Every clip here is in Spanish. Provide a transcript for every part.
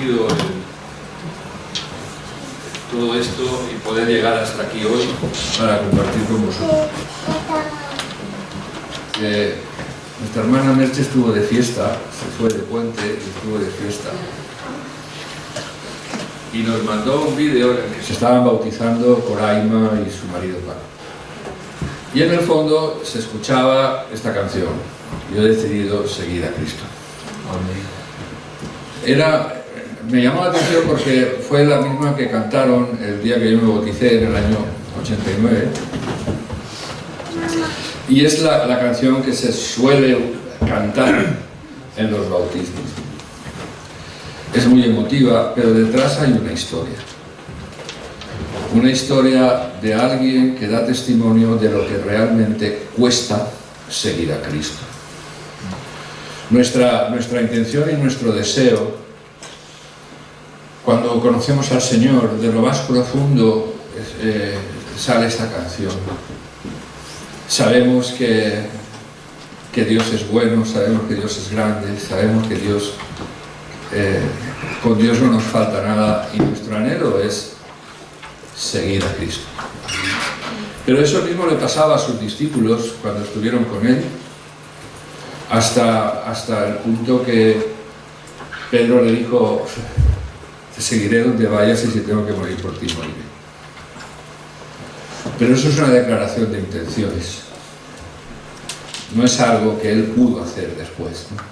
sentido todo esto y poder llegar hasta aquí hoy para compartir con vosotros. Nuestra hermana Merche estuvo de fiesta, se fue de puente y estuvo de fiesta. Y nos mandó un vídeo en el que se estaban bautizando Coraima y su marido Paco. Y en el fondo se escuchaba esta canción: yo he decidido seguir a Cristo. Me llamó la atención porque fue la misma que cantaron el día que yo me bauticé en el año 89. Y es la canción que se suele cantar en los bautismos. Es muy emotiva, pero detrás hay una historia. Una historia de alguien que da testimonio de lo que realmente cuesta seguir a Cristo. Nuestra intención y nuestro deseo, cuando conocemos al Señor, de lo más profundo sale esta canción. Sabemos que Dios es bueno, sabemos que Dios es grande, sabemos que con Dios no nos falta nada, y nuestro anhelo es seguir a Cristo. Pero eso mismo le pasaba a sus discípulos cuando estuvieron con Él, hasta el punto que Pedro le dijo: te seguiré donde vayas y si tengo que morir por ti, moriré. Pero eso es una declaración de intenciones. No es algo que él pudo hacer después, ¿no?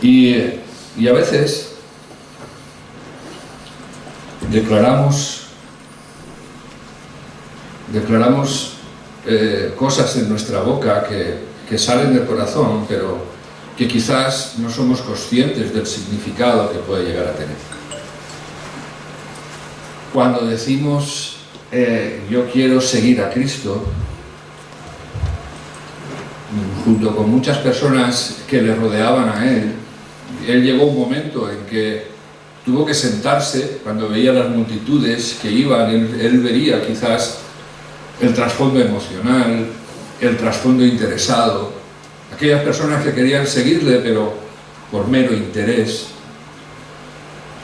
Y a veces declaramos cosas en nuestra boca que salen del corazón, pero que quizás no somos conscientes del significado que puede llegar a tener. Cuando decimos yo quiero seguir a Cristo, junto con muchas personas que le rodeaban a él llegó un momento en que tuvo que sentarse. Cuando veía las multitudes que iban, él vería quizás el trasfondo emocional, el trasfondo interesado, aquellas personas que querían seguirle pero por mero interés,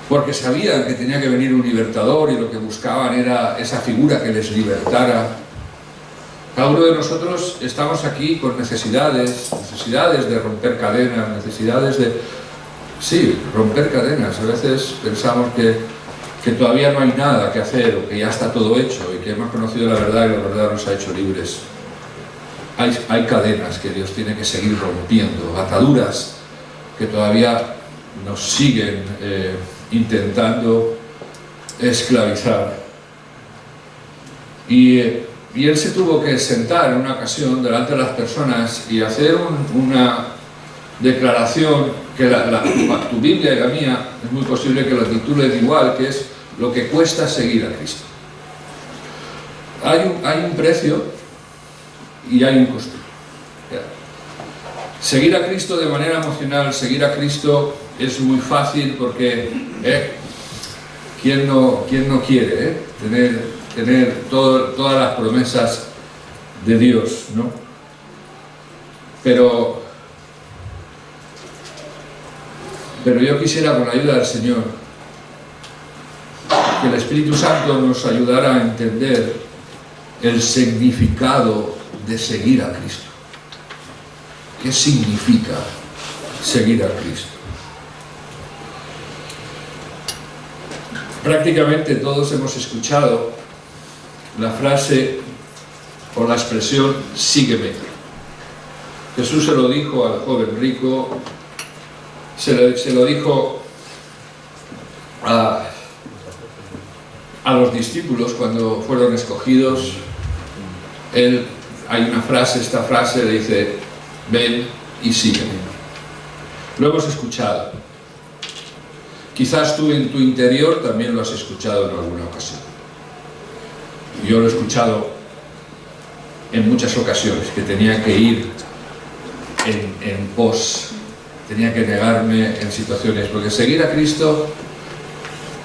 porque sabían que tenía que venir un libertador y lo que buscaban era esa figura que les libertara. Cada uno de nosotros estamos aquí con necesidades de romper cadenas, necesidades de... Sí, romper cadenas. A veces pensamos que todavía no hay nada que hacer, o que ya está todo hecho, y que hemos conocido la verdad y la verdad nos ha hecho libres. Hay cadenas que Dios tiene que seguir rompiendo, ataduras que todavía nos siguen intentando esclavizar. Y él se tuvo que sentar en una ocasión delante de las personas y hacer una declaración que tu Biblia y la mía es muy posible que la titulen igual, que es lo que cuesta seguir a Cristo. Hay un precio y hay un costo. Seguir a Cristo de manera emocional, seguir a Cristo es muy fácil porque ¿quién no quiere tener todas las promesas de Dios, ¿no? Pero yo quisiera, con la ayuda del Señor, que el Espíritu Santo nos ayudara a entender el significado de seguir a Cristo. ¿Qué significa seguir a Cristo? Prácticamente todos hemos escuchado la frase o la expresión sígueme. Jesús se lo dijo al joven rico, se lo dijo a los discípulos cuando fueron escogidos. Hay una frase, esta frase le dice: ven y sígueme. Lo hemos escuchado. Quizás tú en tu interior también lo has escuchado en alguna ocasión. Yo lo he escuchado en muchas ocasiones, que tenía que ir en pos, tenía que negarme en situaciones, porque seguir a Cristo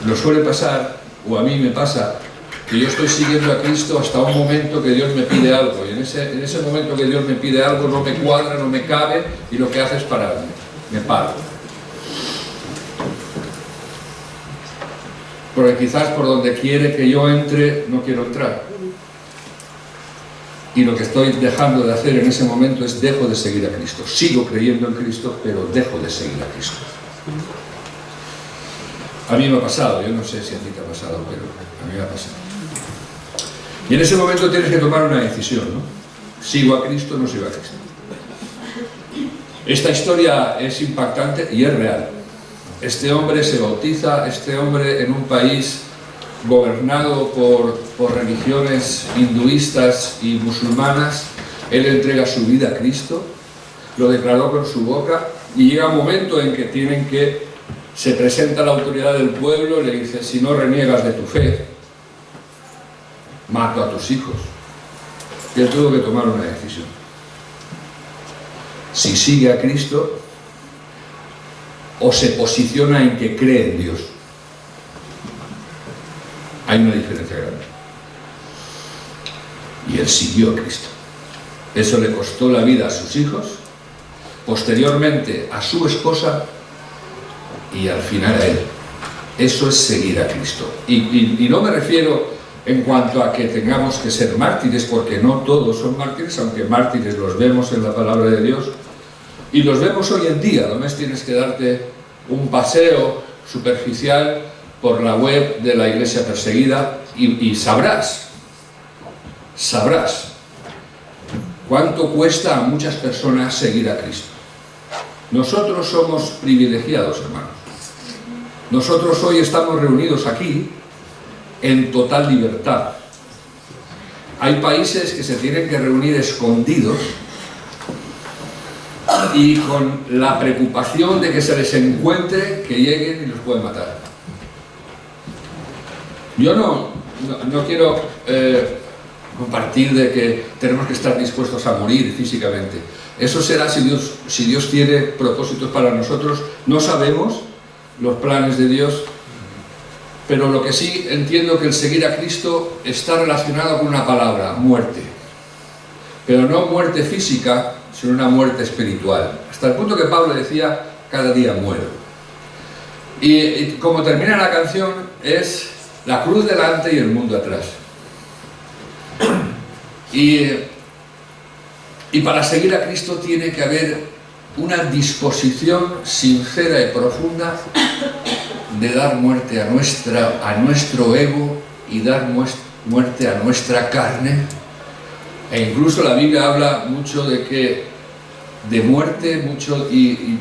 nos suele pasar, o a mí me pasa, que yo estoy siguiendo a Cristo hasta un momento que Dios me pide algo, y en ese momento que Dios me pide algo no me cuadra, no me cabe, y lo que hace es pararme, me paro. porque quizás por donde quiere que yo entre no quiero entrar. Y lo que estoy dejando de hacer en ese momento es dejo de seguir a Cristo. Sigo creyendo en Cristo, pero dejo de seguir a Cristo. A mí me ha pasado, yo no sé si a ti te ha pasado, pero a mí me ha pasado. Y en ese momento tienes que tomar una decisión, ¿no? ¿Sigo a Cristo o no sigo a Cristo? Esta historia es impactante y es real. Este hombre se bautiza, este hombre en un país gobernado por religiones hinduistas y musulmanas, él entrega su vida a Cristo, lo declaró con su boca, y llega un momento en que se presenta la autoridad del pueblo y le dice: si no reniegas de tu fe, mato a tus hijos. Y él tuvo que tomar una decisión. Si sigue a Cristo o se posiciona en que cree en Dios. Hay una diferencia grande. Y él siguió a Cristo. Eso le costó la vida a sus hijos, posteriormente a su esposa y al final a él. Eso es seguir a Cristo. Y no me refiero en cuanto a que tengamos que ser mártires, porque no todos son mártires, aunque mártires los vemos en la palabra de Dios, y los vemos hoy en día. No es tienes que darte un paseo superficial por la web de la iglesia perseguida y sabrás cuánto cuesta a muchas personas seguir a Cristo. Nosotros somos privilegiados, hermanos. Nosotros hoy estamos reunidos aquí en total libertad. Hay países que se tienen que reunir escondidos y con la preocupación de que se les encuentre, que lleguen y los pueden matar. Yo no quiero compartir de que tenemos que estar dispuestos a morir físicamente. Eso será si Dios tiene propósitos para nosotros. No sabemos los planes de Dios, pero lo que sí entiendo que el seguir a Cristo está relacionado con una palabra: muerte. Pero no muerte física, sino una muerte espiritual. Hasta el punto que Pablo decía: cada día muero. Y como termina la canción, es la cruz delante y el mundo atrás. Y para seguir a Cristo tiene que haber una disposición sincera y profunda de dar muerte a nuestro ego y dar muerte a nuestra carne. E incluso la Biblia habla mucho de muerte, mucho, y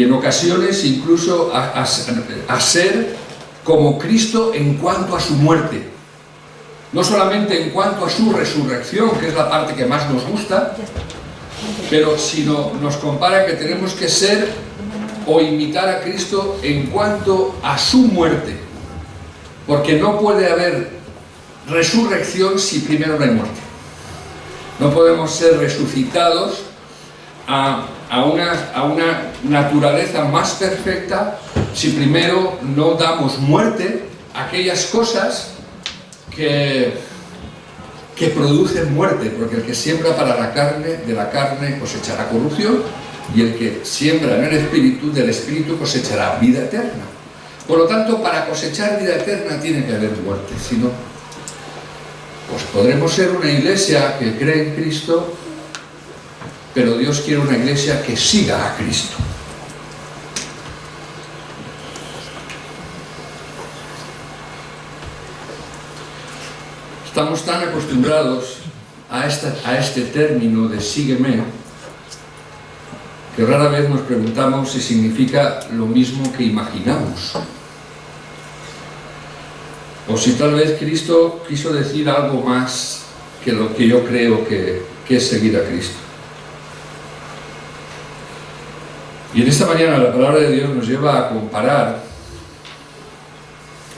en ocasiones incluso a ser como Cristo en cuanto a su muerte. No solamente en cuanto a su resurrección, que es la parte que más nos gusta, pero sino nos compara que tenemos que ser o imitar a Cristo en cuanto a su muerte. Porque no puede haber resurrección si primero no hay muerte. No podemos ser resucitados a una naturaleza más perfecta si primero no damos muerte a aquellas cosas que producen muerte, porque el que siembra para la carne, de la carne cosechará corrupción, y el que siembra en el Espíritu, del Espíritu cosechará vida eterna. Por lo tanto, para cosechar vida eterna tiene que haber muerte, si no, pues podremos ser una iglesia que cree en Cristo, pero Dios quiere una iglesia que siga a Cristo. Estamos tan acostumbrados a este término de sígueme, que rara vez nos preguntamos si significa lo mismo que imaginamos. O si tal vez Cristo quiso decir algo más que lo que yo creo que es seguir a Cristo. Y en esta mañana la palabra de Dios nos lleva a comparar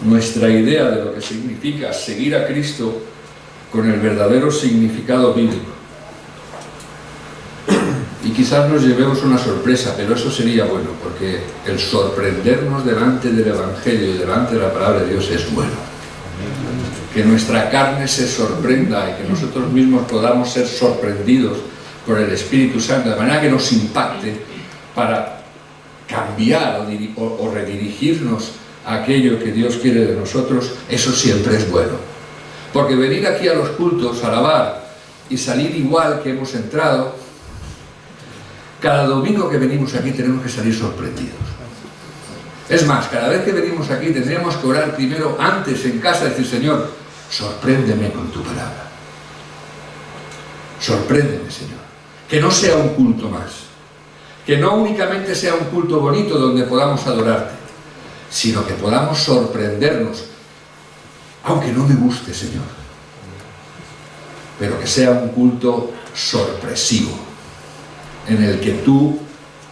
nuestra idea de lo que significa seguir a Cristo con el verdadero significado bíblico. Y quizás nos llevemos una sorpresa, pero eso sería bueno, porque el sorprendernos delante del Evangelio y delante de la palabra de Dios es bueno. Que nuestra carne se sorprenda y que nosotros mismos podamos ser sorprendidos por el Espíritu Santo, de manera que nos impacte para cambiar o redirigirnos aquello que Dios quiere de nosotros, eso siempre es bueno. Porque venir aquí a los cultos, a alabar y salir igual que hemos entrado, cada domingo que venimos aquí tenemos que salir sorprendidos. Es más, cada vez que venimos aquí tendríamos que orar primero, antes en casa, decir: Señor, sorpréndeme con tu palabra. Sorpréndeme, Señor. Que no sea un culto más. Que no únicamente sea un culto bonito donde podamos adorarte, sino que podamos sorprendernos, aunque no me guste, Señor, pero que sea un culto sorpresivo, en el que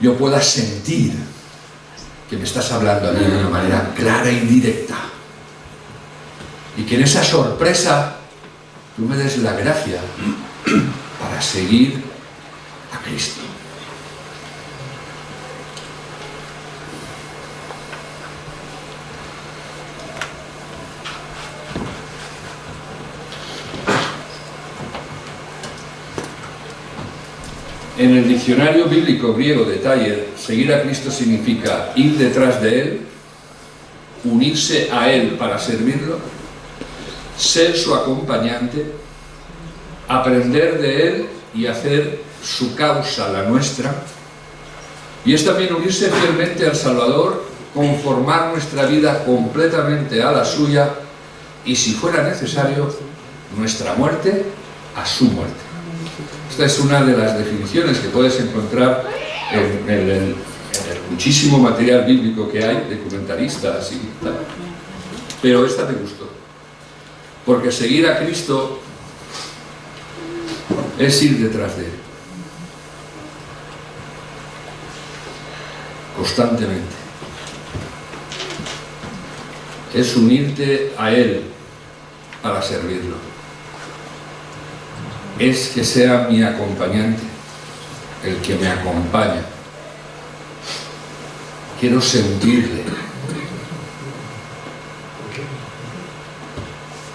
yo pueda sentir que me estás hablando a mí de una manera clara y directa, y que en esa sorpresa tú me des la gracia para seguir a Cristo. En el diccionario bíblico griego de Thayer, seguir a Cristo significa ir detrás de Él, unirse a Él para servirlo, ser su acompañante, aprender de Él y hacer su causa la nuestra. Y es también unirse fielmente al Salvador, conformar nuestra vida completamente a la suya y, si fuera necesario, nuestra muerte a su muerte. Esta es una de las definiciones que puedes encontrar en el muchísimo material bíblico que hay, de comentaristas y tal. Pero esta me gustó, porque seguir a Cristo es ir detrás de Él, constantemente. Es unirte a Él para servirlo. Es que sea mi acompañante, el que me acompaña. Quiero sentirle.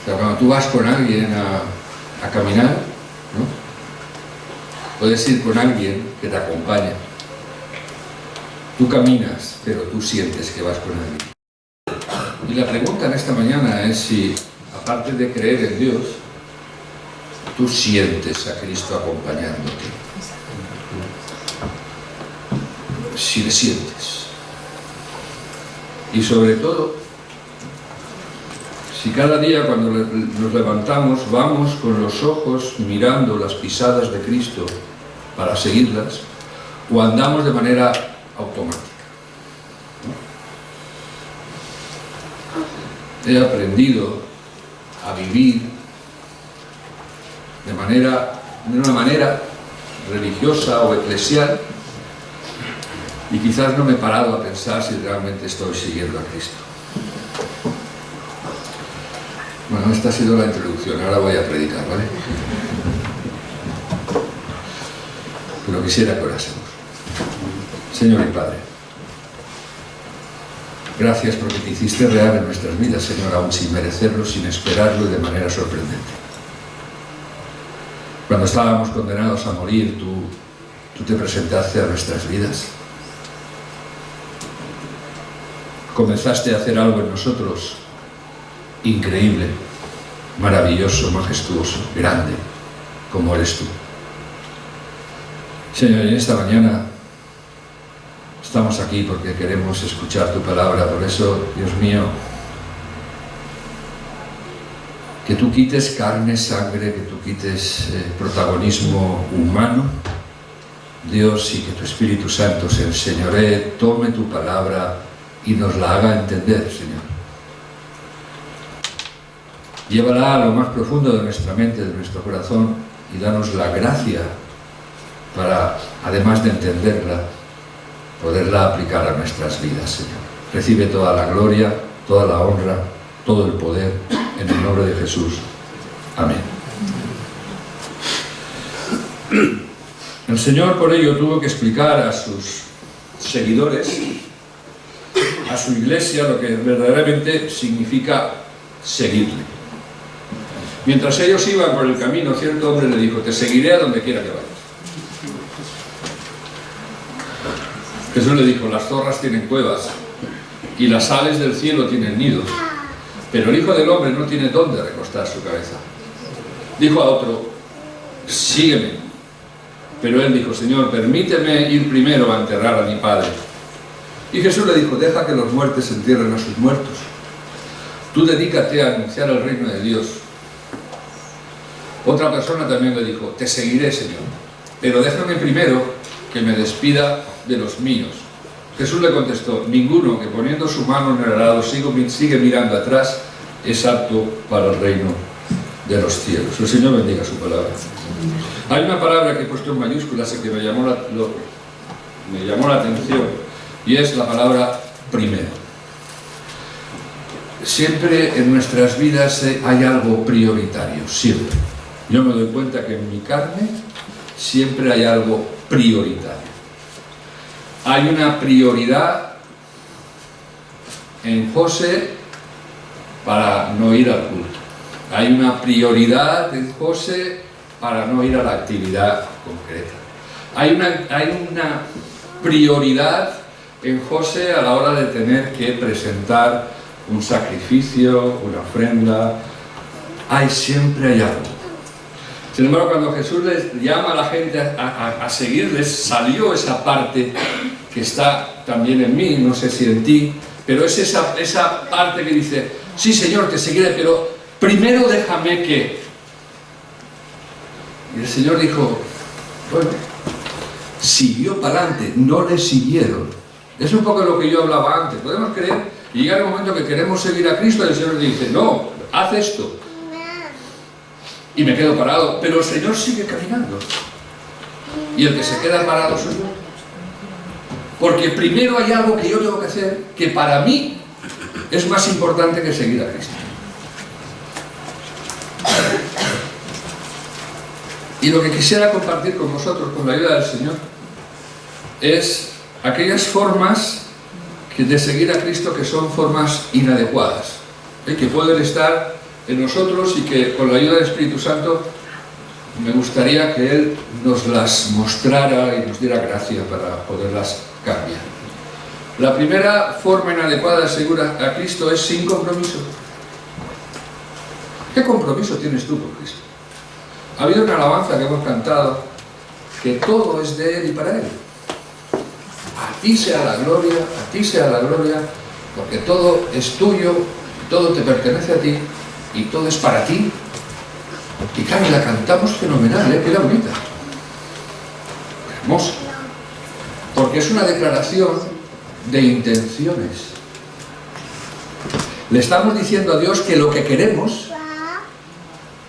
O sea, cuando tú vas con alguien a caminar, ¿no? Puedes ir con alguien que te acompaña. Tú caminas, pero tú sientes que vas con alguien. Y la pregunta en esta mañana es si, aparte de creer en Dios, tú sientes a Cristo acompañándote. Si le sientes. Y sobre todo, si cada día cuando nos levantamos vamos con los ojos mirando las pisadas de Cristo para seguirlas, o andamos de manera automática. He aprendido a vivir de una manera religiosa o eclesial, y quizás no me he parado a pensar si realmente estoy siguiendo a Cristo. Bueno, esta ha sido la introducción, ahora voy a predicar, ¿vale? Pero quisiera que orásemos. Señor y Padre, gracias porque te hiciste real en nuestras vidas, Señor, aún sin merecerlo, sin esperarlo y de manera sorprendente. Cuando estábamos condenados a morir, tú te presentaste a nuestras vidas. Comenzaste a hacer algo en nosotros increíble, maravilloso, majestuoso, grande, como eres tú. Señor, en esta mañana estamos aquí porque queremos escuchar tu palabra. Por eso, Dios mío, que tú quites carne, sangre, que tú quites protagonismo humano, Dios, y que tu Espíritu Santo se enseñoree, tome tu palabra y nos la haga entender, Señor. Llévala a lo más profundo de nuestra mente, de nuestro corazón, y danos la gracia para, además de entenderla, poderla aplicar a nuestras vidas, Señor. Recibe toda la gloria, toda la honra, todo el poder, en el nombre de Jesús. Amén. El Señor por ello tuvo que explicar a sus seguidores, a su iglesia, lo que verdaderamente significa seguirle. Mientras ellos iban por el camino, cierto hombre le dijo: te seguiré a donde quiera que vayas. Jesús le dijo: las zorras tienen cuevas y las aves del cielo tienen nidos, pero el Hijo del Hombre no tiene dónde recostar su cabeza. Dijo a otro: sígueme. Pero él dijo: Señor, permíteme ir primero a enterrar a mi padre. Y Jesús le dijo: deja que los muertos entierren a sus muertos. Tú dedícate a anunciar el reino de Dios. Otra persona también le dijo: te seguiré, Señor, pero déjame primero que me despida de los míos. Jesús le contestó: ninguno que poniendo su mano en el arado sigue mirando atrás es apto para el reino de los cielos. El Señor bendiga su palabra. Hay una palabra que he puesto en mayúsculas y que me llamó la atención, y es la palabra primero. Siempre en nuestras vidas hay algo prioritario, siempre. Yo me doy cuenta que en mi carne siempre hay algo prioritario. Hay una prioridad en José para no ir al culto. Hay una prioridad en José para no ir a la actividad concreta. Hay una prioridad en José a la hora de tener que presentar un sacrificio, una ofrenda. Siempre hay algo. Sin embargo, cuando Jesús les llama a la gente a seguirles, salió esa parte que está también en mí, no sé si en ti, pero es esa parte que dice: sí, Señor, te seguiré, pero primero déjame que... Y el Señor dijo: bueno, siguió para adelante, no le siguieron. Es un poco lo que yo hablaba antes. Podemos creer y llegar un momento que queremos seguir a Cristo y el Señor dice: no, haz esto. Y me quedo parado, pero el Señor sigue caminando. Y el que se queda parado soy yo. Porque primero hay algo que yo tengo que hacer que para mí es más importante que seguir a Cristo. Y lo que quisiera compartir con vosotros, con la ayuda del Señor, es aquellas formas de seguir a Cristo que son formas inadecuadas, que pueden estar en nosotros y que con la ayuda del Espíritu Santo me gustaría que Él nos las mostrara y nos diera gracia para poderlas cambiar. La primera forma inadecuada de seguir a Cristo es sin compromiso. ¿Qué compromiso tienes tú con Cristo? Ha habido una alabanza que hemos cantado, que todo es de Él y para Él. A ti sea la gloria, porque todo es tuyo, todo te pertenece a ti y todo es para ti. Y claro, la cantamos fenomenal, queda bonita, hermosa, porque es una declaración de intenciones. Le estamos diciendo a Dios que lo que queremos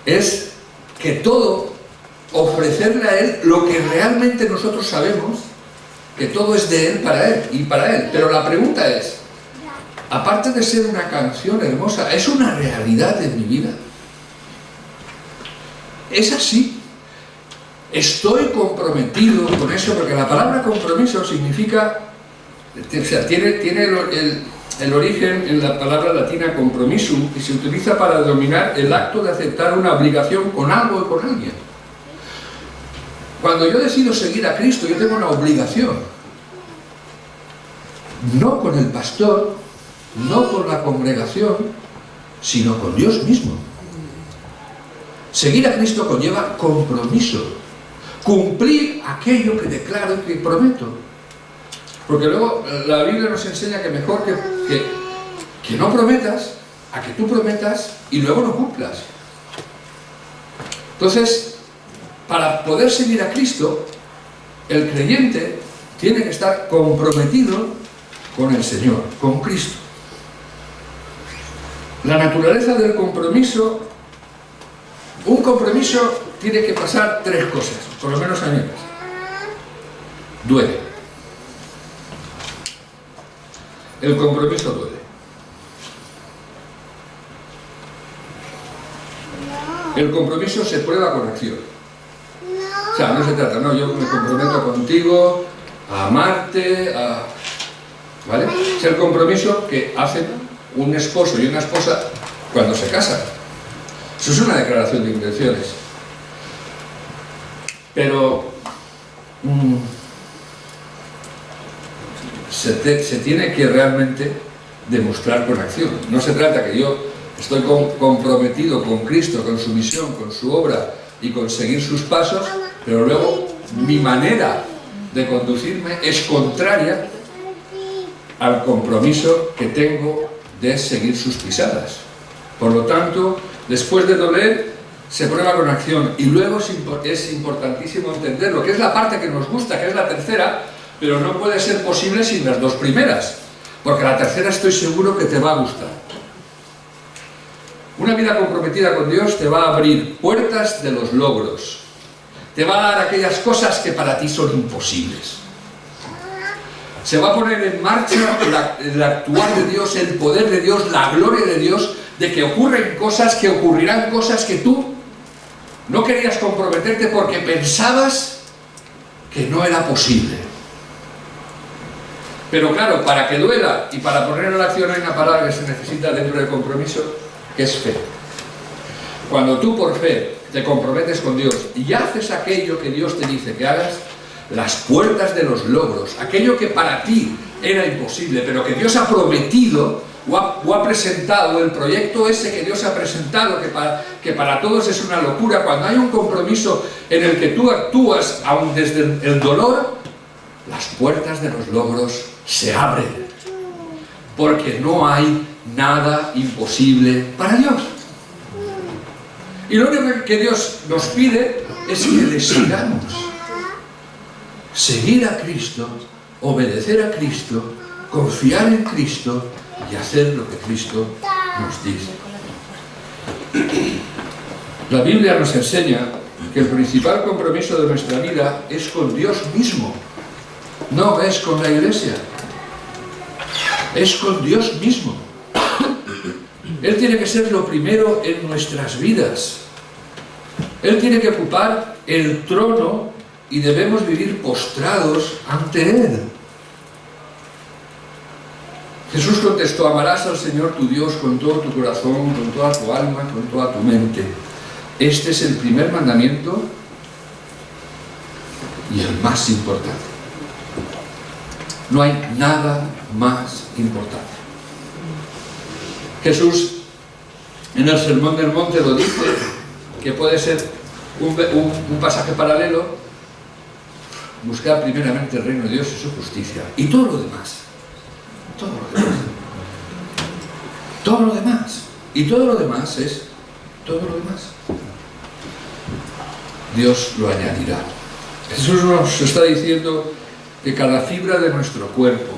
es que todo, ofrecerle a Él lo que realmente nosotros sabemos, que todo es de Él para Él y para Él. Pero la pregunta es, aparte de ser una canción hermosa, ¿es una realidad en mi vida? ¿Es así? ¿Estoy comprometido con eso? Porque la palabra compromiso significa, o sea, tiene el origen en la palabra latina compromisum, y se utiliza para denominar el acto de aceptar una obligación con algo o con alguien. Cuando yo decido seguir a Cristo, yo tengo una obligación. No con el pastor, no con la congregación, sino con Dios mismo. Seguir a Cristo conlleva compromiso. Cumplir aquello que declaro y que prometo. Porque luego la Biblia nos enseña que mejor que no prometas, a que tú prometas y luego no cumplas. Entonces, para poder seguir a Cristo, el creyente tiene que estar comprometido con el Señor, con Cristo. La naturaleza del compromiso, un compromiso tiene que pasar tres cosas, por lo menos a mí. Duele. El compromiso duele. El compromiso se prueba con acción. O sea, no se trata, no, yo me comprometo contigo a amarte, ¿vale? Es el compromiso que hacen un esposo y una esposa cuando se casan. Eso es una declaración de intenciones. Pero se tiene que realmente demostrar con acción. No se trata que yo estoy comprometido con Cristo, con su misión, con su obra y con seguir sus pasos, pero luego mi manera de conducirme es contraria al compromiso que tengo de seguir sus pisadas. Por lo tanto, después de doler, se prueba con acción. Y luego es importantísimo entender lo que es la parte que nos gusta, que es la tercera, pero no puede ser posible sin las dos primeras, porque la tercera estoy seguro que te va a gustar. Una vida comprometida con Dios te va a abrir puertas de los logros, te va a dar aquellas cosas que para ti son imposibles. Se va a poner en marcha el actuar de Dios, el poder de Dios, la gloria de Dios, de que ocurrirán cosas que tú no querías comprometerte porque pensabas que no era posible. Pero claro, para que duela y para poner en acción hay una palabra que se necesita dentro del compromiso, que es fe. Cuando tú por fe te comprometes con Dios y haces aquello que Dios te dice que hagas, las puertas de los logros, aquello que para ti era imposible, pero que Dios ha prometido o ha presentado, el proyecto ese que Dios ha presentado, que para todos es una locura, cuando hay un compromiso en el que tú actúas aún desde el dolor, las puertas de los logros se abren, porque no hay nada imposible para Dios. Y lo único que Dios nos pide es que le sigamos. Seguir a Cristo, obedecer a Cristo, confiar en Cristo y hacer lo que Cristo nos dice. La Biblia nos enseña que el principal compromiso de nuestra vida es con Dios mismo, no es con la Iglesia, es con Dios mismo. Él tiene que ser lo primero en nuestras vidas. Él tiene que ocupar el trono y debemos vivir postrados ante Él. Jesús contestó: amarás al Señor tu Dios con todo tu corazón, con toda tu alma, con toda tu mente. Este es el primer mandamiento y el más importante. No hay nada más importante. Jesús en el Sermón del Monte lo dice, que puede ser un pasaje paralelo: buscar primeramente el reino de Dios y su justicia, y todo lo demás, todo lo demás, y todo lo demás es todo lo demás, Dios lo añadirá. Jesús nos está diciendo que cada fibra de nuestro cuerpo,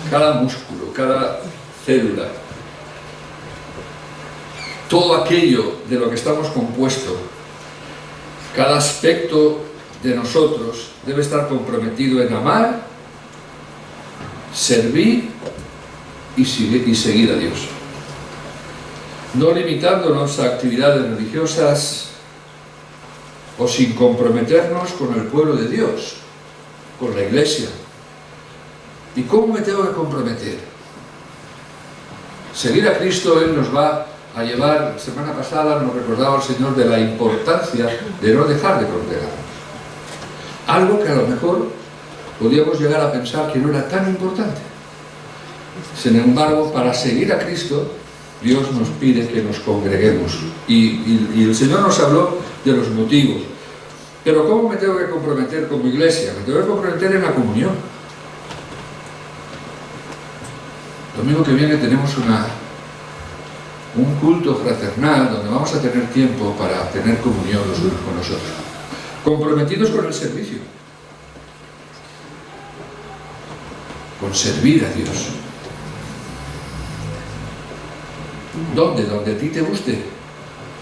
cada músculo, cada célula, todo aquello de lo que estamos compuestos, cada aspecto de nosotros debe estar comprometido en amar, servir y seguir a Dios. No limitándonos a actividades religiosas o sin comprometernos con el pueblo de Dios, con la Iglesia. ¿Y cómo me tengo que comprometer? Seguir a Cristo, Él nos va a llevar. La semana pasada nos recordaba el Señor de la importancia de no dejar de congregar. Algo que a lo mejor podíamos llegar a pensar que no era tan importante. Sin embargo, para seguir a Cristo, Dios nos pide que nos congreguemos. Y el Señor nos habló de los motivos. Pero ¿cómo me tengo que comprometer como iglesia? Me tengo que comprometer en la comunión. El domingo que viene tenemos un culto fraternal donde vamos a tener tiempo para tener comunión los unos con los otros. Comprometidos con el servicio, con servir a Dios. ¿Dónde? ¿Donde a ti te guste?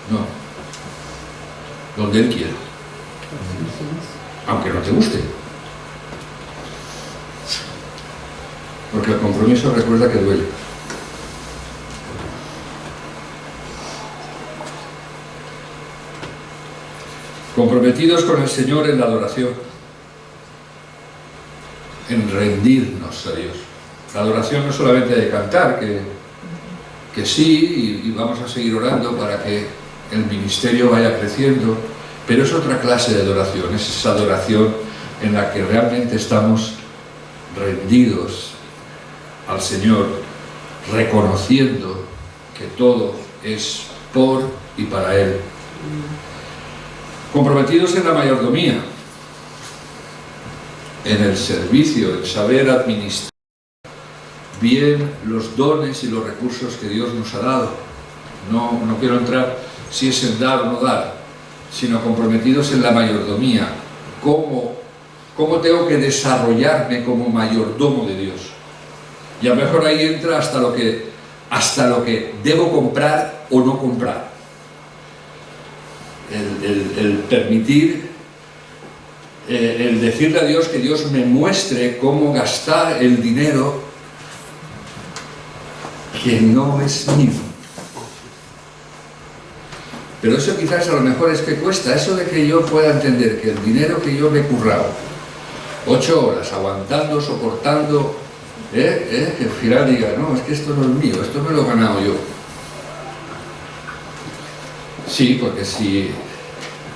No. Donde Él quiera. Aunque no te guste. Porque el compromiso, recuerda que duele. Comprometidos con el Señor en la adoración, en rendirnos a Dios. La adoración no es solamente de cantar, que sí, y vamos a seguir orando para que el ministerio vaya creciendo, pero es otra clase de adoración, es esa adoración en la que realmente estamos rendidos al Señor reconociendo que todo es por y para Él. Comprometidos en la mayordomía, en el servicio, en saber administrar bien los dones y los recursos que Dios nos ha dado. No quiero entrar si es en dar o no dar, sino comprometidos en la mayordomía. ¿Cómo tengo que desarrollarme como mayordomo de Dios? Y a lo mejor ahí entra hasta lo que debo comprar o no comprar. El permitir, el decirle a Dios que Dios me muestre cómo gastar el dinero que no es mío. Pero eso quizás a lo mejor es que cuesta, eso de que yo pueda entender que el dinero que yo me he currado 8 horas aguantando, soportando, que al final diga, no, es que esto no es mío, esto me lo he ganado yo. Sí, porque si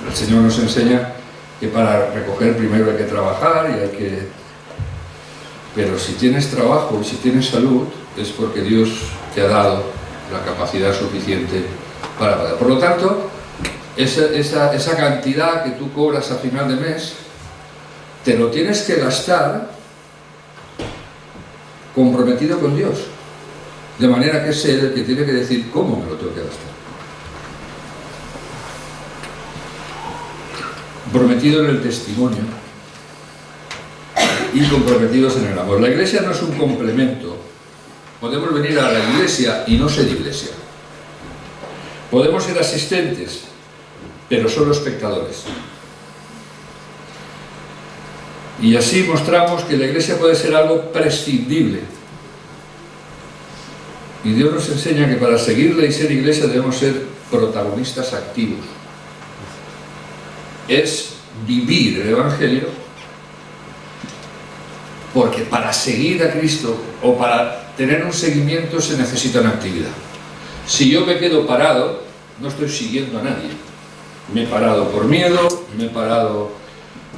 el Señor nos enseña que para recoger primero hay que trabajar y hay que... Pero si tienes trabajo y si tienes salud, es porque Dios te ha dado la capacidad suficiente para poder. Por lo tanto, esa cantidad que tú cobras a final de mes, te lo tienes que gastar comprometido con Dios. De manera que es Él el que tiene que decir cómo me lo tengo que gastar. Comprometido en el testimonio y comprometidos en el amor. La iglesia no es un complemento. Podemos venir a la iglesia y no ser iglesia. Podemos ser asistentes, pero solo espectadores. Y así mostramos que la iglesia puede ser algo prescindible. Y Dios nos enseña que para seguirle y ser iglesia debemos ser protagonistas activos. Es vivir el Evangelio, porque para seguir a Cristo o para tener un seguimiento se necesita una actividad. Si yo me quedo parado, no estoy siguiendo a nadie. Me he parado por miedo, me he parado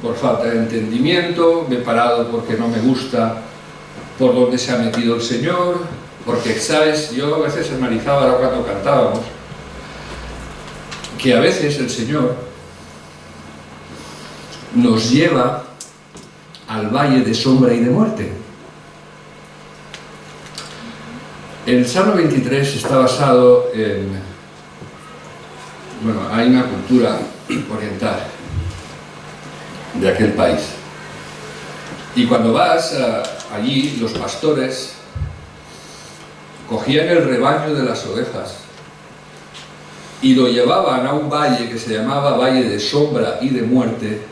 por falta de entendimiento, me he parado porque no me gusta por dónde se ha metido el Señor, porque, ¿sabes? Yo a veces analizaba ahora cuando cantábamos que a veces el Señor nos lleva al valle de sombra y de muerte. El Salmo 23 está basado en... Bueno, hay una cultura oriental de aquel país. Y cuando vas allí, los pastores cogían el rebaño de las ovejas y lo llevaban a un valle que se llamaba Valle de Sombra y de Muerte,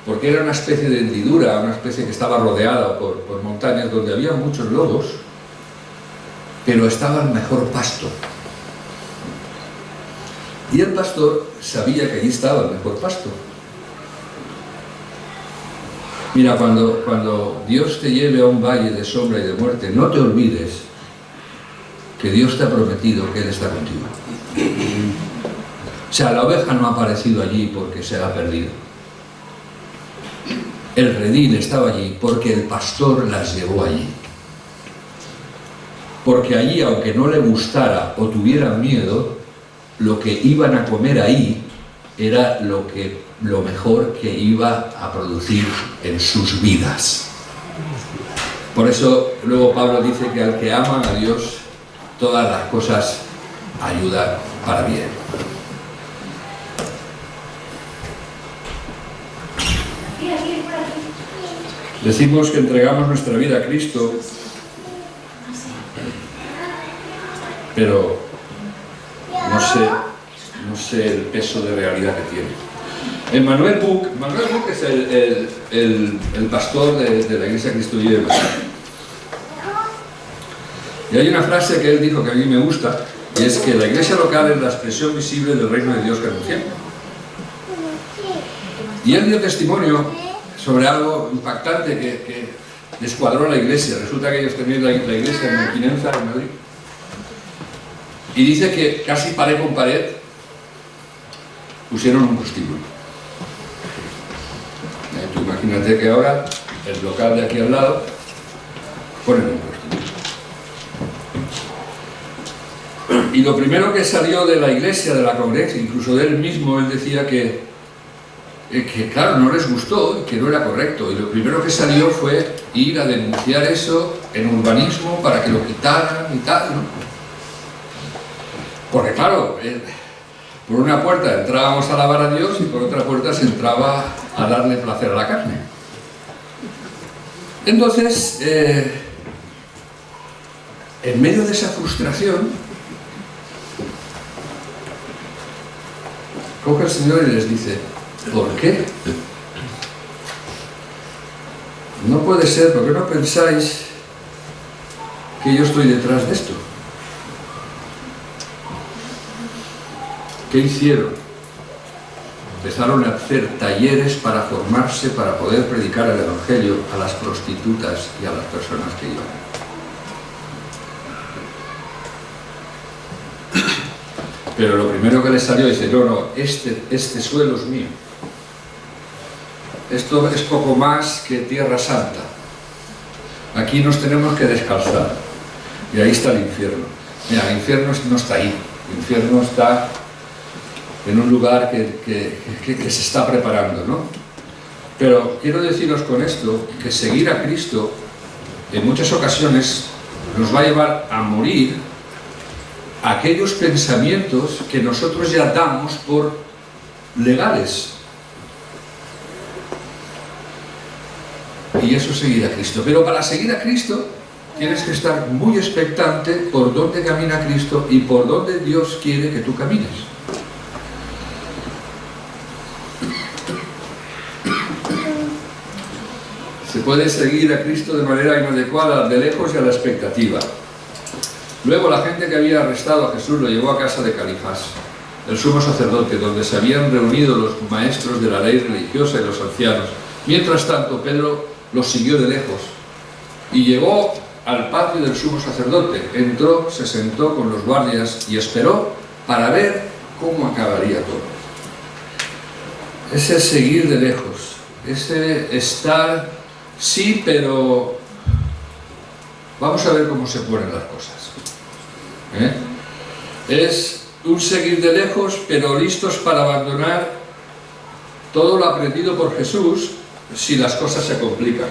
porque era una especie de hendidura, una especie que estaba rodeada por montañas donde había muchos lobos, pero estaba el mejor pasto. Y el pastor sabía que allí estaba el mejor pasto. Mira, cuando Dios te lleve a un valle de sombra y de muerte, no te olvides que Dios te ha prometido que Él está contigo. O sea, la oveja no ha aparecido allí porque se ha perdido. El redil estaba allí porque el pastor las llevó allí. Porque allí, aunque no le gustara o tuvieran miedo, lo que iban a comer ahí era lo mejor que iba a producir en sus vidas. Por eso luego Pablo dice que al que aman a Dios, todas las cosas ayudan para bien. Decimos que entregamos nuestra vida a Cristo, pero no sé el peso de realidad que tiene. Manuel Buch es el pastor de la Iglesia Cristo Vive de Madrid. Y hay una frase que él dijo que a mí me gusta, y es que la iglesia local es la expresión visible del reino de Dios que anunciamos. Y él dio testimonio sobre algo impactante que descuadró a la iglesia. Resulta que ellos tenían la iglesia en Mequinenza, en Madrid. Y dice que casi pared con pared pusieron un prostíbulo. Tú imagínate que ahora el local de aquí al lado ponen un prostíbulo. Y lo primero que salió de la iglesia, de la congregación, incluso de él mismo, él decía que claro, no les gustó, que no era correcto. Y lo primero que salió fue ir a denunciar eso en urbanismo para que lo quitaran y tal, ¿no? Porque claro, por una puerta entrábamos a alabar a Dios y por otra puerta se entraba a darle placer a la carne. Entonces, en medio de esa frustración, coge el Señor y les dice: ¿por qué? No puede ser, ¿por qué no pensáis que yo estoy detrás de esto? ¿Qué hicieron? Empezaron a hacer talleres para formarse, para poder predicar el Evangelio a las prostitutas y a las personas que iban. Pero lo primero que les salió, dice: no, este suelo es mío. Esto es poco más que tierra santa. Aquí nos tenemos que descalzar. Y ahí está el infierno. Mira, el infierno no está ahí. El infierno está en un lugar que se está preparando, ¿no? Pero quiero deciros con esto que seguir a Cristo en muchas ocasiones nos va a llevar a morir aquellos pensamientos que nosotros ya damos por legales. Y eso es seguir a Cristo. Pero para seguir a Cristo tienes que estar muy expectante por dónde camina Cristo y por dónde Dios quiere que tú camines. Se puede seguir a Cristo de manera inadecuada, de lejos y a la expectativa. Luego la gente que había arrestado a Jesús lo llevó a casa de Caifás, el sumo sacerdote, donde se habían reunido los maestros de la ley religiosa y los ancianos. Mientras tanto, Pedro los siguió de lejos y llegó al patio del sumo sacerdote. Entró, se sentó con los guardias y esperó para ver cómo acabaría todo. Ese seguir de lejos, ese estar, sí, pero vamos a ver cómo se ponen las cosas. Es un seguir de lejos, pero listos para abandonar todo lo aprendido por Jesús si las cosas se complican.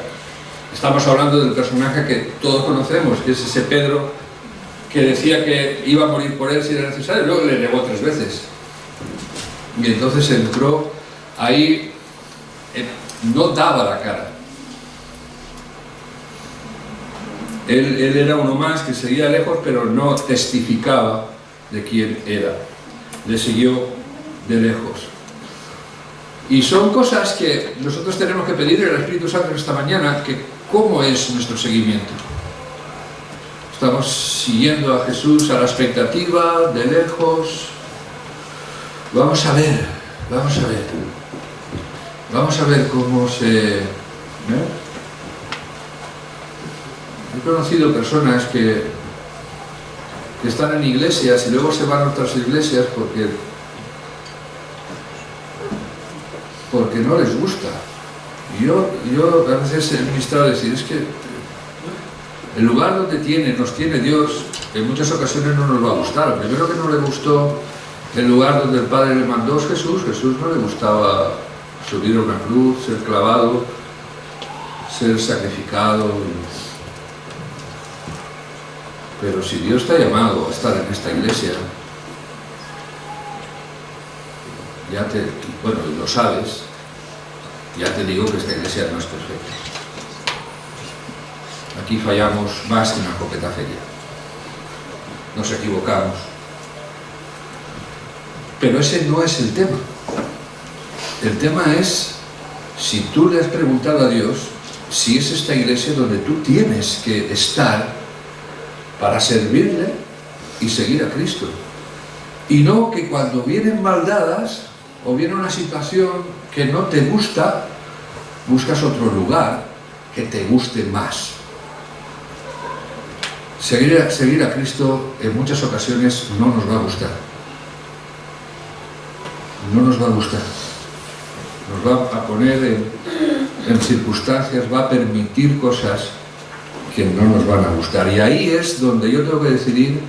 Estamos hablando del personaje que todos conocemos, que es ese Pedro que decía que iba a morir por él si era necesario, luego le negó 3 veces. Y entonces entró ahí, no daba la cara. Él era uno más que seguía lejos, pero no testificaba de quién era. Le siguió de lejos. Y son cosas que nosotros tenemos que pedirle al Espíritu Santo esta mañana, que cómo es nuestro seguimiento. Estamos siguiendo a Jesús a la expectativa, de lejos. Vamos a ver cómo se... He conocido personas que están en iglesias y luego se van a otras iglesias porque no les gusta. Y yo a veces he ministrado a decir, es que el lugar donde nos tiene Dios, en muchas ocasiones no nos va a gustar. Lo primero que no le gustó el lugar donde el Padre le mandó es Jesús. Jesús no le gustaba subir a una cruz, ser clavado, ser sacrificado. Pero si Dios te ha llamado a estar en esta iglesia, bueno, lo sabes, ya te digo que esta iglesia no es perfecta. Aquí fallamos más que en la escopeta feria. Nos equivocamos. Pero ese no es el tema. El tema es, si tú le has preguntado a Dios, si es esta iglesia donde tú tienes que estar para servirle y seguir a Cristo. Y no que cuando vienen maldadas o viene una situación que no te gusta, buscas otro lugar que te guste más. Seguir a Cristo en muchas ocasiones no nos va a gustar. No nos va a gustar. Nos va a poner en circunstancias, va a permitir cosas que no nos van a gustar. Y ahí es donde yo tengo que decidir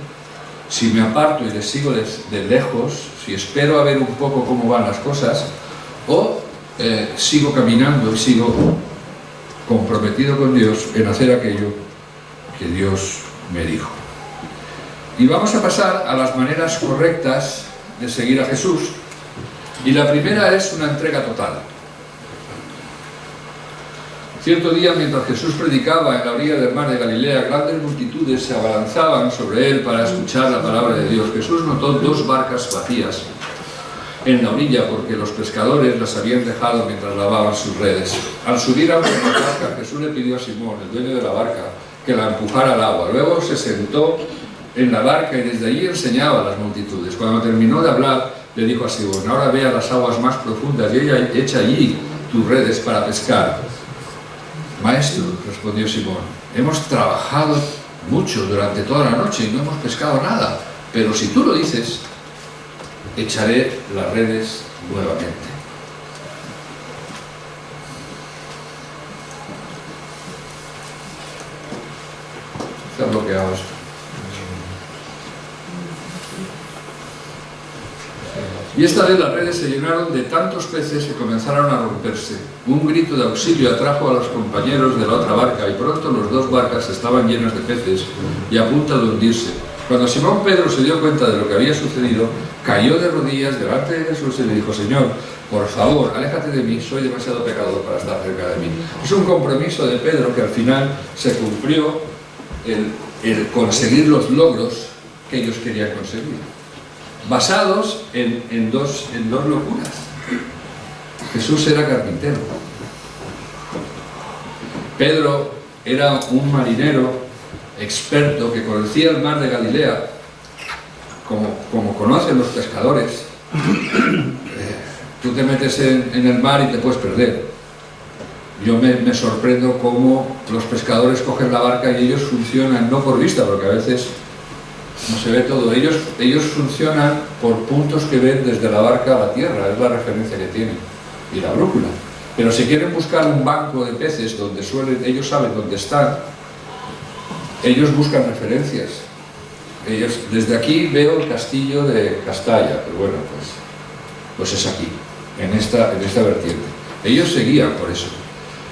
si me aparto y les sigo de lejos, si espero a ver un poco cómo van las cosas, o sigo caminando y sigo comprometido con Dios en hacer aquello que Dios me dijo. Y vamos a pasar a las maneras correctas de seguir a Jesús. Y la primera es una entrega total. Cierto día, mientras Jesús predicaba en la orilla del mar de Galilea, grandes multitudes se abalanzaban sobre él para escuchar la palabra de Dios. Jesús notó 2 barcas vacías en la orilla porque los pescadores las habían dejado mientras lavaban sus redes. Al subir a una barca, Jesús le pidió a Simón, el dueño de la barca, que la empujara al agua. Luego se sentó en la barca y desde allí enseñaba a las multitudes. Cuando terminó de hablar, le dijo a Simón: ahora ve a las aguas más profundas y echa allí tus redes para pescar. Maestro, respondió Simón, hemos trabajado mucho durante toda la noche y no hemos pescado nada, pero si tú lo dices, echaré las redes nuevamente. Está bloqueado esto. Y esta vez las redes se llenaron de tantos peces que comenzaron a romperse. Un grito de auxilio atrajo a los compañeros de la otra barca y pronto las 2 barcas estaban llenas de peces y a punto de hundirse. Cuando Simón Pedro se dio cuenta de lo que había sucedido, cayó de rodillas delante de Jesús y le dijo: Señor, por favor, aléjate de mí, soy demasiado pecador para estar cerca de mí. Es un compromiso de Pedro que al final se cumplió el conseguir los logros que ellos querían conseguir, basados en dos locuras. Jesús era carpintero. Pedro era un marinero experto que conocía el mar de Galilea, como conocen los pescadores. Tú te metes en el mar y te puedes perder. Yo me sorprendo cómo los pescadores cogen la barca y ellos funcionan, no por vista, porque a veces no se ve todo. Ellos funcionan por puntos que ven desde la barca a la tierra, es la referencia que tienen, y la brújula. Pero si quieren buscar un banco de peces donde ellos saben dónde están, ellos buscan referencias. Desde aquí veo el castillo de Castalla, pero bueno, pues es aquí, en esta vertiente. Ellos seguían por eso.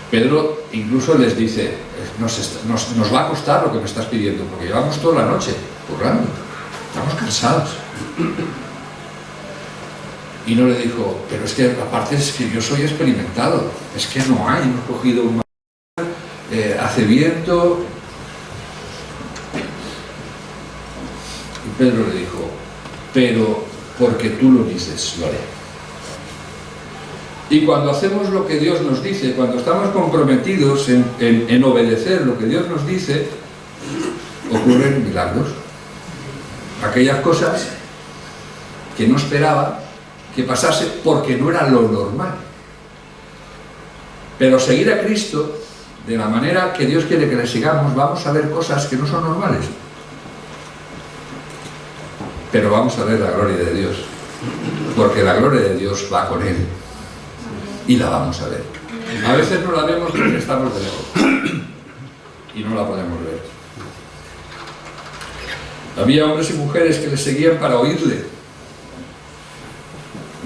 Pedro incluso les dice: nos va a costar lo que me estás pidiendo, porque llevamos toda la noche currando, estamos cansados. Y no le dijo: pero es que aparte es que yo soy experimentado, es que no hay, hemos cogido un mar, hace viento. Y Pedro le dijo: pero porque tú lo dices, lo haré. Y cuando hacemos lo que Dios nos dice, cuando estamos comprometidos en obedecer lo que Dios nos dice, ocurren milagros. Aquellas cosas que no esperaba que pasase porque no era lo normal. Pero seguir a Cristo de la manera que Dios quiere que le sigamos, vamos a ver cosas que no son normales. Pero vamos a ver la gloria de Dios, porque la gloria de Dios va con Él. Y la vamos a ver. A veces no la vemos porque estamos de lejos y no la podemos ver. Había hombres y mujeres que le seguían para oírle.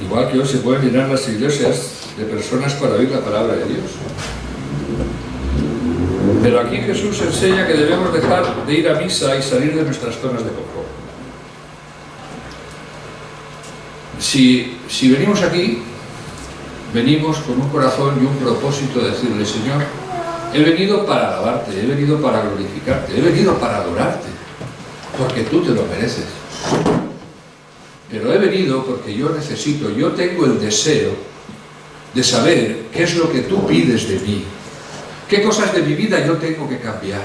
Igual que hoy se pueden llenar las iglesias de personas para oír la palabra de Dios. Pero aquí Jesús enseña que debemos dejar de ir a misa y salir de nuestras zonas de confort. Si venimos aquí, venimos con un corazón y un propósito de decirle: Señor, he venido para alabarte, he venido para glorificarte, he venido para adorarte, porque tú te lo mereces. Pero he venido porque yo tengo el deseo de saber qué es lo que tú pides de mí, qué cosas de mi vida yo tengo que cambiar,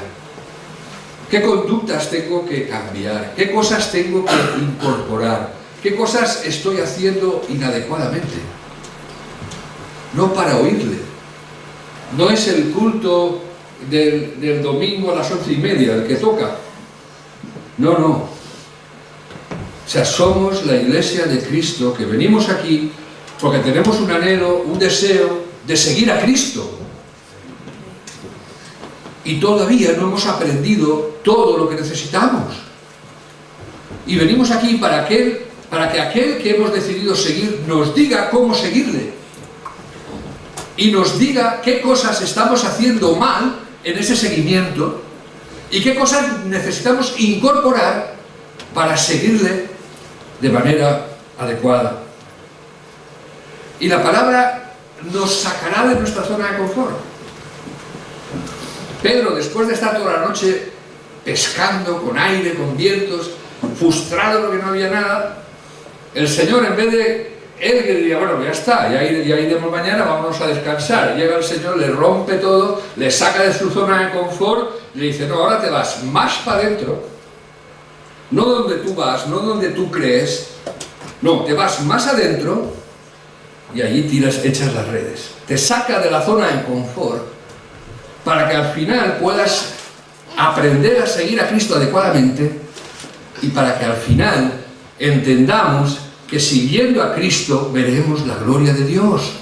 qué conductas tengo que cambiar, qué cosas tengo que incorporar, qué cosas estoy haciendo inadecuadamente. No para oírle. No es el culto del domingo a las 11:30 el que toca. No. O sea, somos la iglesia de Cristo que venimos aquí porque tenemos un anhelo, un deseo de seguir a Cristo. Y todavía no hemos aprendido todo lo que necesitamos. Y venimos aquí para que aquel que hemos decidido seguir nos diga cómo seguirle. Y nos diga qué cosas estamos haciendo mal en ese seguimiento y qué cosas necesitamos incorporar para seguirle de manera adecuada. Y la palabra nos sacará de nuestra zona de confort. Pedro, después de estar toda la noche pescando con aire, con vientos, frustrado porque no había nada, el Señor, en vez de él que diría, bueno, ya está, ya iremos mañana, vámonos a descansar, llega el Señor, le rompe todo, le saca de su zona de confort, le dice, no, ahora te vas más para adentro, no donde tú vas, no donde tú crees, no, te vas más adentro y allí echas las redes. Te saca de la zona de confort para que al final puedas aprender a seguir a Cristo adecuadamente y para que al final entendamos que siguiendo a Cristo veremos la gloria de Dios.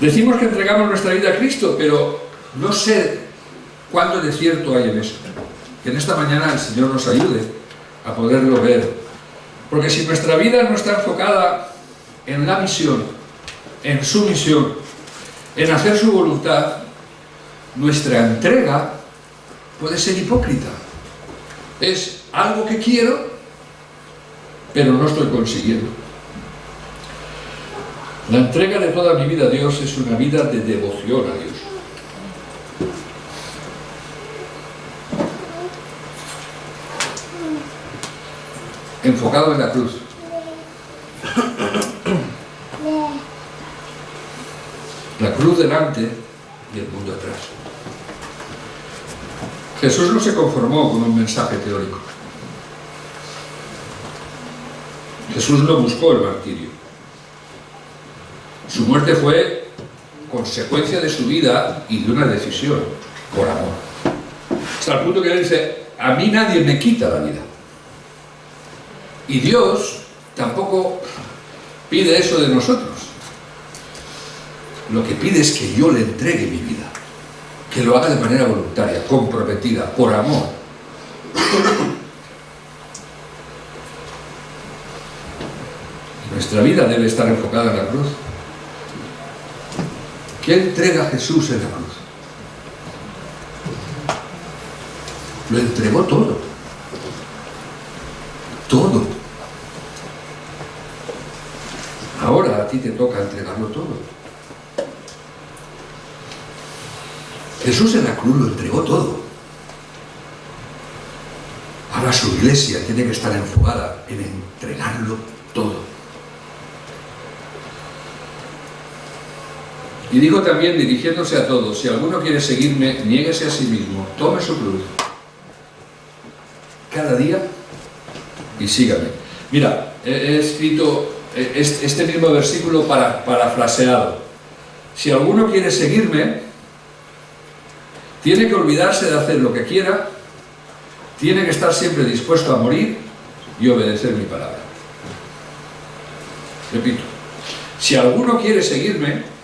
Decimos que entregamos nuestra vida a Cristo, pero no sé cuánto de cierto hay en eso. Que en esta mañana el Señor nos ayude a poderlo ver. Porque si nuestra vida no está enfocada en la misión, en su misión, en hacer su voluntad, nuestra entrega puede ser hipócrita. Es algo que quiero, pero no estoy consiguiendo. La entrega de toda mi vida a Dios es una vida de devoción a Dios. Enfocado en la cruz. La cruz delante y el mundo atrás. Jesús no se conformó con un mensaje teórico. Jesús no buscó el martirio. Su muerte fue consecuencia de su vida y de una decisión por amor. Hasta el punto que él dice, a mí nadie me quita la vida. Y Dios tampoco pide eso de nosotros. Lo que pide es que yo le entregue mi vida, que lo haga de manera voluntaria, comprometida, por amor. Nuestra vida debe estar enfocada en la cruz. ¿Qué entrega Jesús en la cruz? Lo entregó todo. Todo. Ahora a ti te toca entregarlo todo. Jesús en la cruz lo entregó todo. Ahora su iglesia tiene que estar enfocada en entregarlo todo. Y dijo también, dirigiéndose a todos, si alguno quiere seguirme, niéguese a sí mismo, tome su cruz cada día y sígame. Mira, he escrito este mismo versículo parafraseado. Si alguno quiere seguirme, tiene que olvidarse de hacer lo que quiera, tiene que estar siempre dispuesto a morir y obedecer mi palabra. Repito, si alguno quiere seguirme,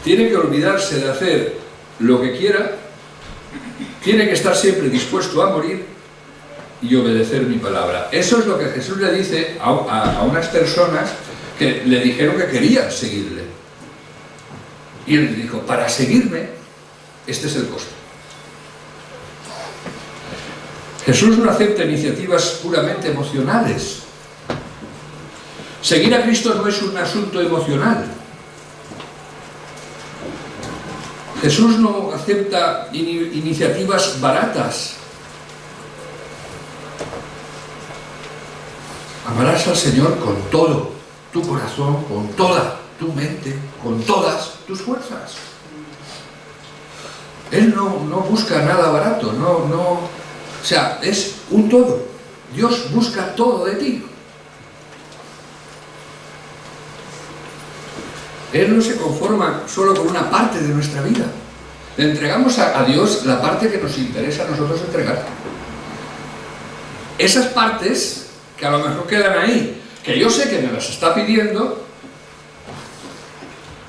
tiene que olvidarse de hacer lo que quiera, tiene que estar siempre dispuesto a morir y obedecer mi palabra. Eso es lo que Jesús le dice a unas personas que le dijeron que querían seguirle. Y él dijo, para seguirme, este es el costo. Jesús no acepta iniciativas puramente emocionales. Seguir a Cristo no es un asunto emocional. Jesús no acepta iniciativas baratas. Amarás al Señor con todo tu corazón, con toda tu mente, con todas tus fuerzas. Él no busca nada barato, o sea, es un todo. Dios busca todo de ti. Él no se conforma solo con una parte de nuestra vida. Le entregamos a Dios la parte que nos interesa a nosotros entregar. Esas partes que a lo mejor quedan ahí, que yo sé que me las está pidiendo,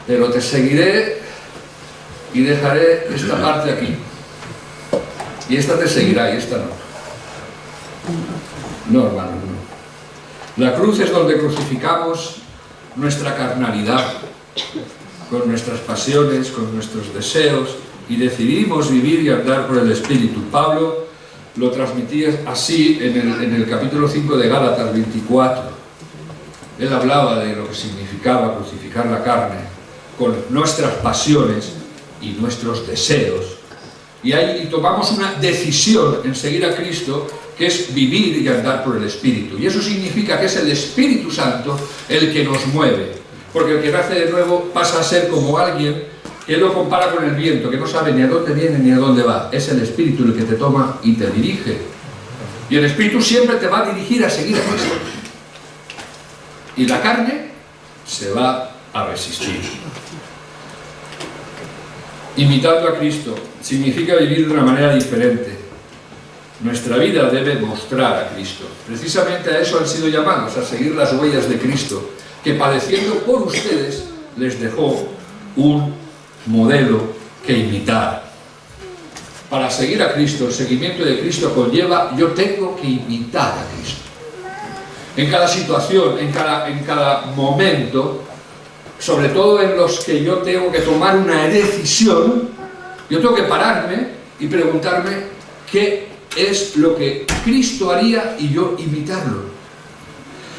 pero te seguiré y dejaré esta parte aquí. Y esta te seguirá y esta no. No, hermano, no. La cruz es donde crucificamos nuestra carnalidad, con nuestras pasiones, con nuestros deseos, y decidimos vivir y andar por el Espíritu. Pablo lo transmitía así en el capítulo 5 de Gálatas 24. Él hablaba de lo que significaba crucificar la carne con nuestras pasiones y nuestros deseos. Y ahí tomamos una decisión en seguir a Cristo, que es vivir y andar por el Espíritu. Y eso significa que es el Espíritu Santo el que nos mueve. Porque el que nace de nuevo pasa a ser como alguien que lo compara con el viento, que no sabe ni a dónde viene ni a dónde va. Es el Espíritu el que te toma y te dirige. Y el Espíritu siempre te va a dirigir a seguir a Cristo. Y la carne se va a resistir. Imitando a Cristo significa vivir de una manera diferente. Nuestra vida debe mostrar a Cristo. Precisamente a eso han sido llamados, a seguir las huellas de Cristo, que padeciendo por ustedes les dejó un modelo que imitar. Para seguir a Cristo, el seguimiento de Cristo conlleva, yo tengo que imitar a Cristo. En cada situación, en cada momento, sobre todo en los que yo tengo que tomar una decisión, yo tengo que pararme y preguntarme qué es lo que Cristo haría y yo imitarlo.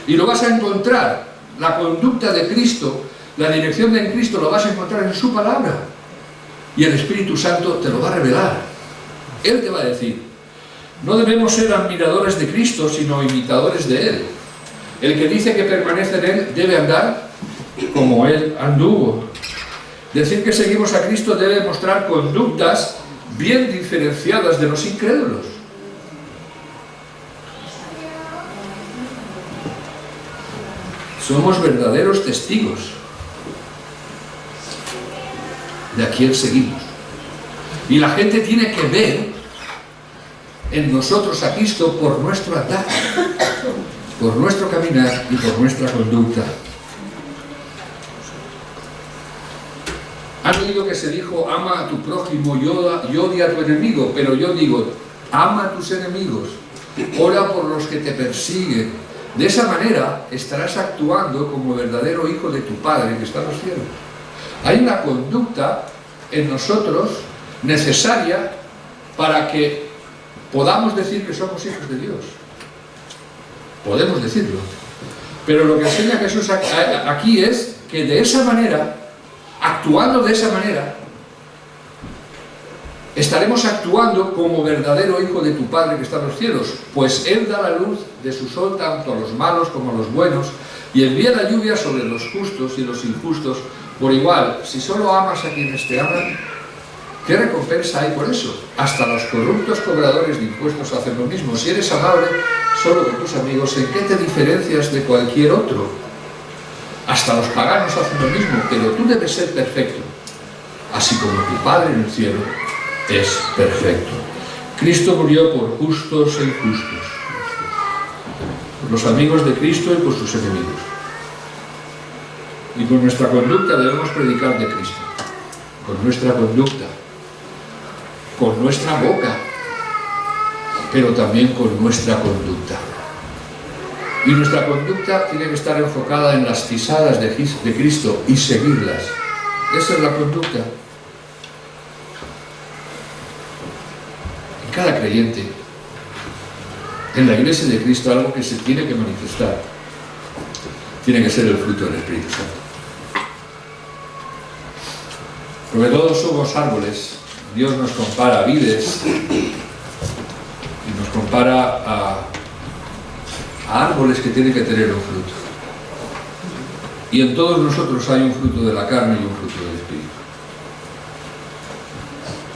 Y lo vas a encontrar, la conducta de Cristo, la dirección de Cristo lo vas a encontrar en su palabra. Y el Espíritu Santo te lo va a revelar. Él te va a decir. No debemos ser admiradores de Cristo, sino imitadores de Él. El que dice que permanece en Él debe andar como Él anduvo. Decir que seguimos a Cristo debe mostrar conductas bien diferenciadas de los incrédulos. Somos verdaderos testigos de a quién seguimos. Y la gente tiene que ver en nosotros a Cristo por nuestro andar, por nuestro caminar y por nuestra conducta. Han oído que se dijo, ama a tu prójimo y odia a tu enemigo, pero yo digo, ama a tus enemigos, ora por los que te persiguen. De esa manera estarás actuando como verdadero hijo de tu Padre que está en los cielos. Hay una conducta en nosotros necesaria para que podamos decir que somos hijos de Dios. Podemos decirlo. Pero lo que enseña Jesús aquí es que de esa manera, actuando de esa manera, estaremos actuando como verdadero hijo de tu Padre que está en los cielos, pues Él da la luz de su sol tanto a los malos como a los buenos y envía la lluvia sobre los justos y los injustos por igual. Si solo amas a quienes te aman, ¿qué recompensa hay por eso? Hasta los corruptos cobradores de impuestos hacen lo mismo. Si eres amable solo con tus amigos, ¿en qué te diferencias de cualquier otro? Hasta los paganos hacen lo mismo, pero tú debes ser perfecto, así como tu Padre en el cielo es perfecto. Cristo murió por justos e injustos, por los amigos de Cristo y por sus enemigos. Y con nuestra conducta debemos predicar de Cristo, con nuestra conducta, con nuestra boca, pero también con nuestra conducta. Y nuestra conducta tiene que estar enfocada en las pisadas de Cristo y seguirlas. Esa es la conducta. Y cada creyente, en la Iglesia de Cristo, algo que se tiene que manifestar, tiene que ser el fruto del Espíritu Santo. Porque todos somos árboles. Dios nos compara a vides y nos compara a árboles que tienen que tener un fruto. Y en todos nosotros hay un fruto de la carne y un fruto del Espíritu.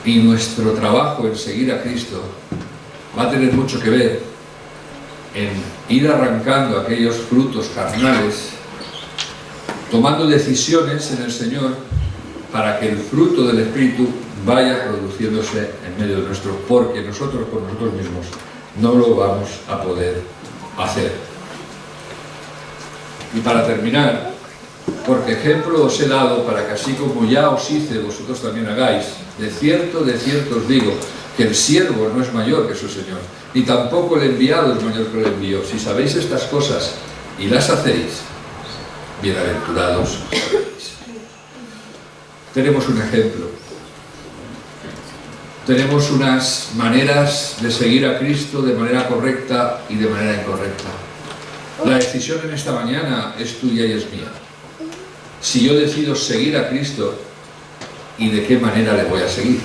Y nuestro trabajo en seguir a Cristo va a tener mucho que ver en ir arrancando aquellos frutos carnales, tomando decisiones en el Señor para que el fruto del Espíritu vaya produciéndose en medio de nuestro, porque nosotros por nosotros mismos no lo vamos a poder hacer. Y para terminar, porque ejemplo os he dado para que así como ya os hice, vosotros también hagáis. De cierto os digo, que el siervo no es mayor que su Señor, ni tampoco el enviado es mayor que el envío. Si sabéis estas cosas y las hacéis, bienaventurados seréis. Tenemos un ejemplo. Tenemos unas maneras de seguir a Cristo de manera correcta y de manera incorrecta. La decisión en esta mañana es tuya y es mía. Si yo decido seguir a Cristo, ¿y de qué manera le voy a seguir?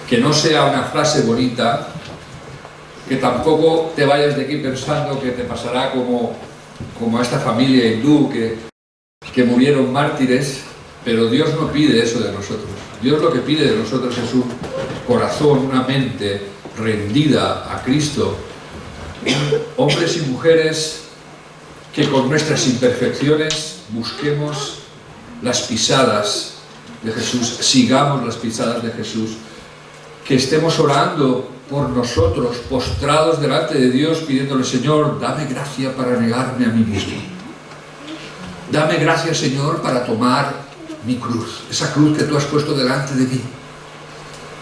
Que no sea una frase bonita, que tampoco te vayas de aquí pensando que te pasará como a esta familia hindú que murieron mártires, pero Dios no pide eso de nosotros. Dios lo que pide de nosotros es un corazón, una mente rendida a Cristo, hombres y mujeres que con nuestras imperfecciones busquemos las pisadas de Jesús, sigamos las pisadas de Jesús, que estemos orando por nosotros, postrados delante de Dios, pidiéndole: Señor, dame gracia para negarme a mí mismo. Dame gracia, Señor, para tomar mi cruz, esa cruz que tú has puesto delante de mí.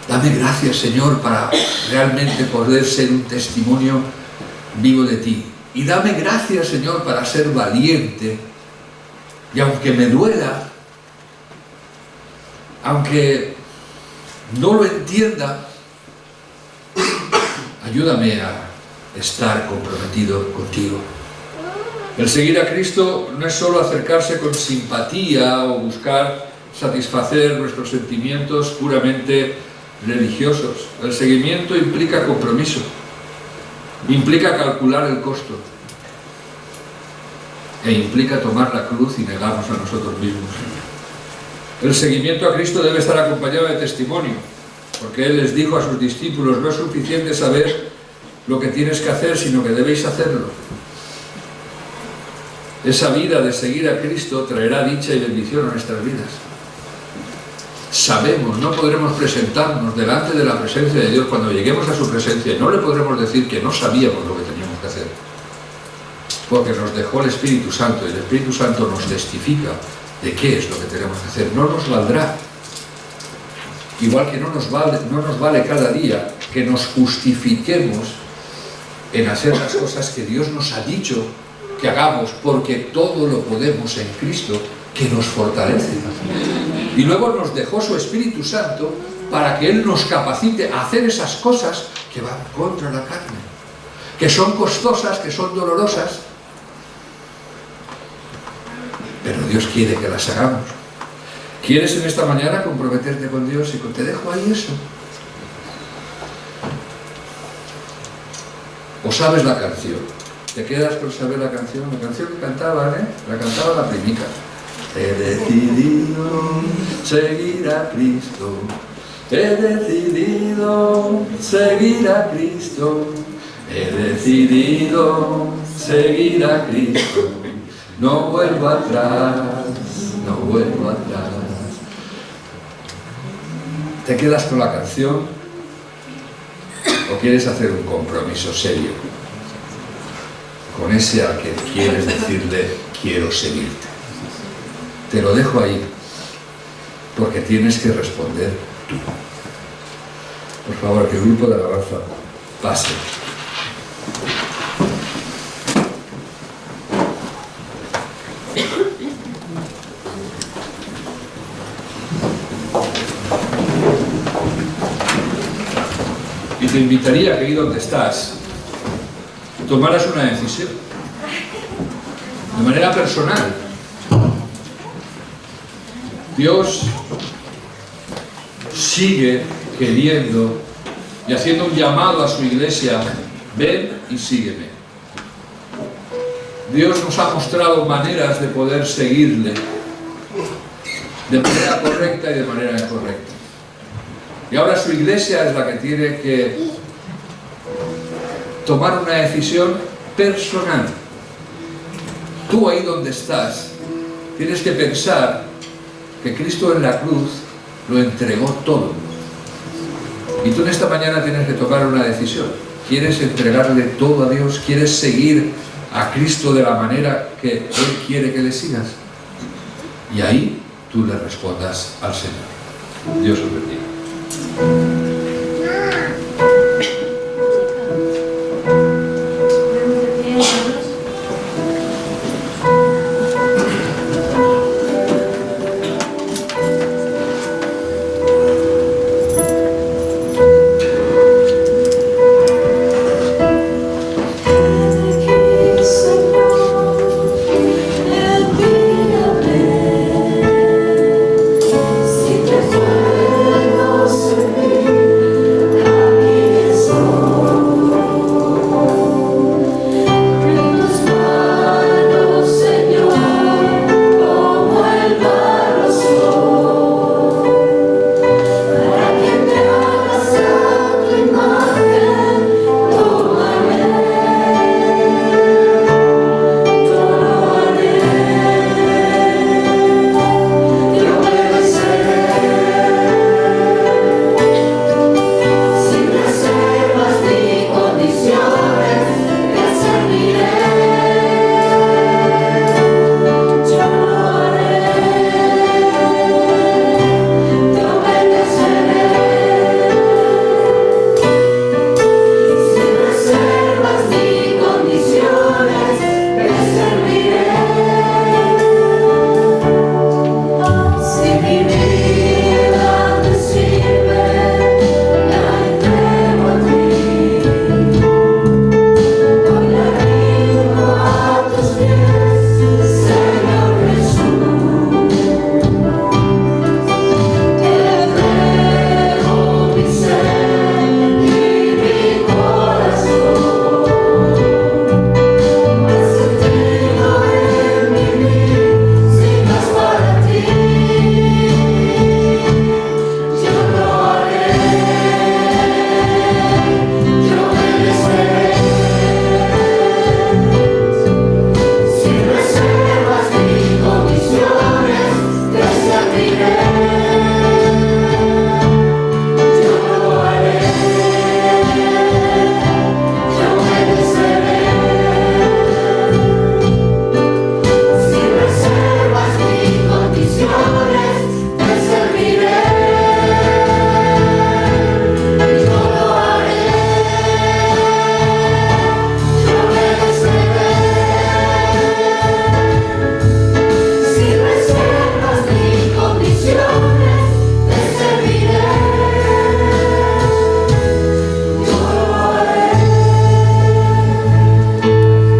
Dame gracia, Señor, para realmente poder ser un testimonio vivo de ti. Y dame gracia, Señor, para ser valiente. Y aunque me duela, aunque no lo entienda, ayúdame a estar comprometido contigo. El seguir a Cristo no es solo acercarse con simpatía o buscar satisfacer nuestros sentimientos puramente religiosos. El seguimiento implica compromiso, implica calcular el costo e implica tomar la cruz y negarnos a nosotros mismos. El seguimiento a Cristo debe estar acompañado de testimonio, porque Él les dijo a sus discípulos: no es suficiente saber lo que tienes que hacer, sino que debéis hacerlo. Esa vida de seguir a Cristo traerá dicha y bendición a nuestras vidas. Sabemos, no podremos presentarnos delante de la presencia de Dios cuando lleguemos a su presencia, no le podremos decir que no sabíamos lo que teníamos que hacer, porque nos dejó el Espíritu Santo, y el Espíritu Santo nos testifica de qué es lo que tenemos que hacer. No nos valdrá, igual que no nos vale cada día que nos justifiquemos en hacer las cosas que Dios nos ha dicho que hagamos, porque todo lo podemos en Cristo que nos fortalece. Y luego nos dejó su Espíritu Santo para que Él nos capacite a hacer esas cosas que van contra la carne, que son costosas, que son dolorosas, pero Dios quiere que las hagamos. ¿Quieres en esta mañana comprometerte con Dios? Y te dejo ahí eso. ¿O sabes la canción? ¿Te quedas con saber la canción? La canción que cantaban, la cantaba la primica. He decidido seguir a Cristo. He decidido seguir a Cristo. He decidido seguir a Cristo. No vuelvo atrás, no vuelvo atrás. ¿Te quedas con la canción? ¿O quieres hacer un compromiso serio con ese al que quieres decirle: quiero seguirte? Te lo dejo ahí, porque tienes que responder tú. Por favor, que el grupo de alabanza pase. Y te invitaría a que ahí donde estás tomaras una decisión de manera personal. Dios sigue queriendo y haciendo un llamado a su iglesia: ven y sígueme. Dios nos ha mostrado maneras de poder seguirle de manera correcta y de manera incorrecta. Y ahora su iglesia es la que tiene que tomar una decisión personal. Tú ahí donde estás tienes que pensar que Cristo en la cruz lo entregó todo. Y tú en esta mañana tienes que tomar una decisión. ¿Quieres entregarle todo a Dios? ¿Quieres seguir a Cristo de la manera que Él quiere que le sigas? Y ahí tú le respondas al Señor. Dios os bendiga.